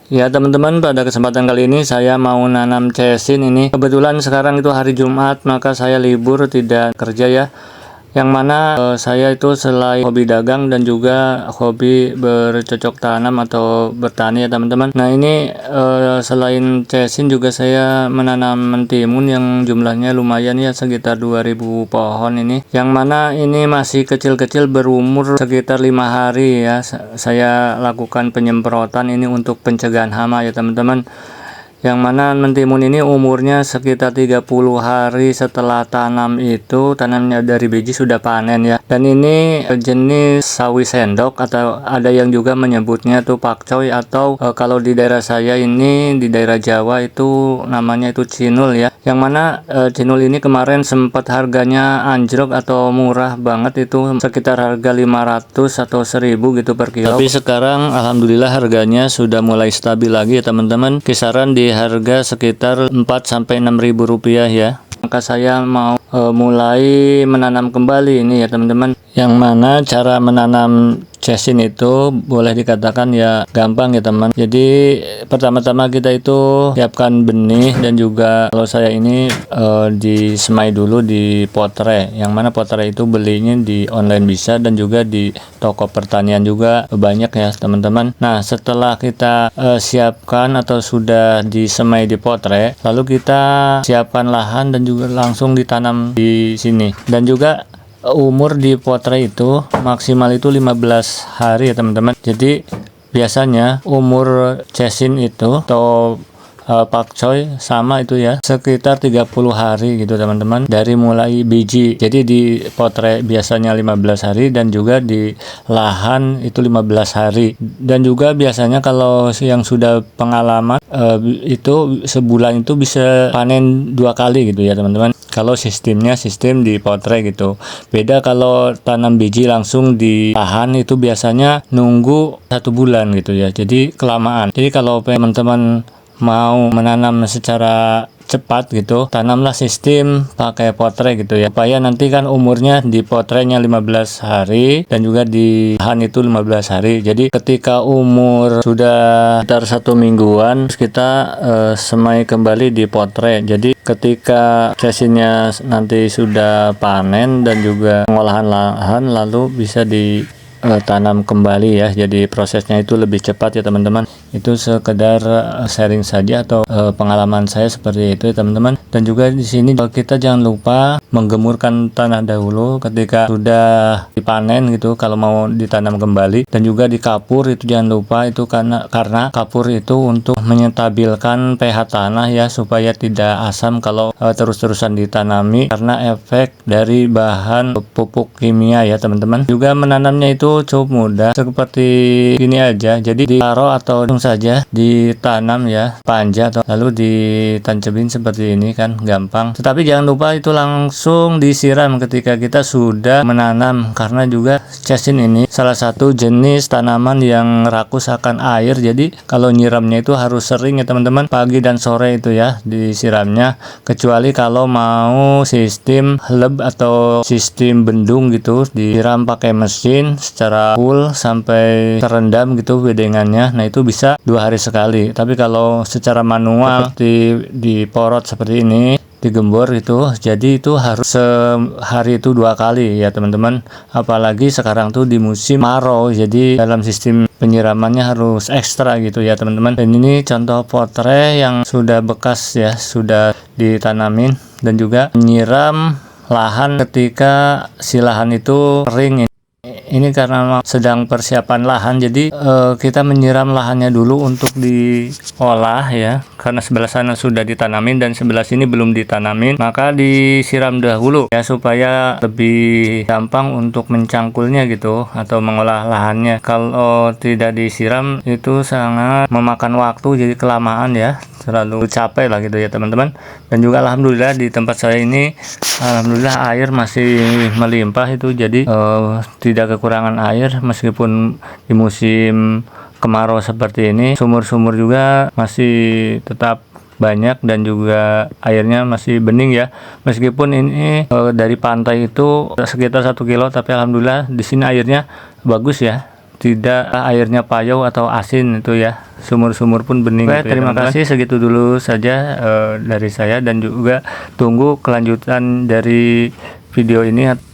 Ya teman-teman, pada kesempatan kali ini saya mau nanam cesin ini. Kebetulan sekarang itu hari Jumat, maka saya libur tidak kerja ya. Yang mana saya itu selain hobi dagang dan juga hobi bercocok tanam atau bertani ya teman-teman. Nah ini selain cesin juga saya menanam mentimun yang jumlahnya lumayan ya, sekitar 2000 pohon ini. Yang mana ini masih kecil-kecil, berumur sekitar 5 hari ya. Saya lakukan penyemprotan ini untuk pencegahan hama ya teman-teman. Yang mana mentimun ini umurnya sekitar 30 hari setelah tanam itu, tanamnya dari biji sudah panen ya. Dan ini jenis sawi sendok, atau ada yang juga menyebutnya tuh pakcoy, atau kalau di daerah saya ini, di daerah Jawa itu namanya itu cinul ya. Yang mana cinul ini kemarin sempat harganya anjlok atau murah banget, itu sekitar harga 500 atau 1000 gitu per kilo. Tapi sekarang alhamdulillah harganya sudah mulai stabil lagi ya teman-teman, kisaran di harga sekitar 4-6 ribu rupiah ya. Maka saya mau mulai menanam kembali ini ya teman-teman. Yang mana cara menanam cesin itu boleh dikatakan ya gampang ya teman. Jadi pertama-tama kita itu siapkan benih, dan juga kalau saya ini disemai dulu di potre. Yang mana potre itu belinya di online bisa, dan juga di toko pertanian juga banyak ya teman-teman. Nah setelah kita siapkan atau sudah disemai di potre, lalu kita siapkan lahan dan juga langsung ditanam di sini. Dan juga umur di potre itu maksimal itu 15 hari ya teman-teman. Jadi biasanya umur cesin itu atau pakcoy sama itu ya, sekitar 30 hari gitu teman-teman, dari mulai biji. Jadi di potre biasanya 15 hari, dan juga di lahan itu 15 hari. Dan juga biasanya kalau yang sudah pengalaman itu sebulan itu bisa panen 2 kali gitu ya teman-teman, kalau sistemnya sistem di potre gitu. Beda kalau tanam biji langsung di lahan, itu biasanya nunggu 1 bulan gitu ya, jadi kelamaan. Jadi kalau teman-teman mau menanam secara cepat gitu, tanamlah sistem pakai potre gitu ya, supaya nanti kan umurnya di potrenya 15 hari dan juga di lahan itu 15 hari. Jadi ketika umur sudah sekitar 1 mingguan, kita semai kembali di potre. Jadi ketika cesinnya nanti sudah panen dan juga pengolahan lahan, lalu bisa ditanam kembali ya. Jadi prosesnya itu lebih cepat ya teman-teman. Itu sekedar sharing saja atau pengalaman saya seperti itu ya teman-teman. Dan juga di sini kita jangan lupa menggemurkan tanah dahulu ketika sudah dipanen gitu, kalau mau ditanam kembali. Dan juga di kapur itu jangan lupa, itu karena kapur itu untuk menyetabilkan pH tanah ya, supaya tidak asam kalau terus-terusan ditanami, karena efek dari bahan pupuk kimia ya teman-teman. Juga menanamnya itu cukup mudah, seperti ini aja. Jadi ditaruh atau saja ditanam ya, panja atau lalu ditancapin seperti ini kan, gampang. Tetapi jangan lupa itu langsung disiram ketika kita sudah menanam, karena juga cesin ini salah satu jenis tanaman yang rakus akan air. Jadi kalau nyiramnya itu harus sering ya teman-teman, pagi dan sore itu ya disiramnya. Kecuali kalau mau sistem leb atau sistem bendung gitu, disiram pakai mesin secara full sampai terendam gitu bedengannya. Nah itu bisa 2 hari sekali. Tapi kalau secara manual di porot seperti ini, digembor itu, jadi itu harus sehari itu 2 kali ya teman-teman. Apalagi sekarang tuh di musim kemarau, jadi dalam sistem penyiramannya harus ekstra gitu ya teman-teman. Dan ini contoh potre yang sudah bekas ya, sudah ditanamin. Dan juga menyiram lahan ketika si lahan itu kering. Ini karena sedang persiapan lahan, jadi kita menyiram lahannya dulu untuk diolah ya, karena sebelah sana sudah ditanamin dan sebelah sini belum ditanamin, maka disiram dahulu ya, supaya lebih gampang untuk mencangkulnya gitu atau mengolah lahannya. Kalau tidak disiram itu sangat memakan waktu, jadi kelamaan ya, terlalu capek lah gitu ya teman-teman. Dan juga alhamdulillah di tempat saya ini alhamdulillah air masih melimpah itu, jadi tidak kekurangan air meskipun di musim kemarau seperti ini. Sumur-sumur juga masih tetap banyak dan juga airnya masih bening ya, meskipun ini dari pantai itu sekitar 1 kilo, tapi alhamdulillah di sini airnya bagus ya, tidak airnya payau atau asin itu ya, sumur-sumur pun bening. Oke, gitu terima kasih, segitu dulu saja dari saya, dan juga tunggu kelanjutan dari video ini.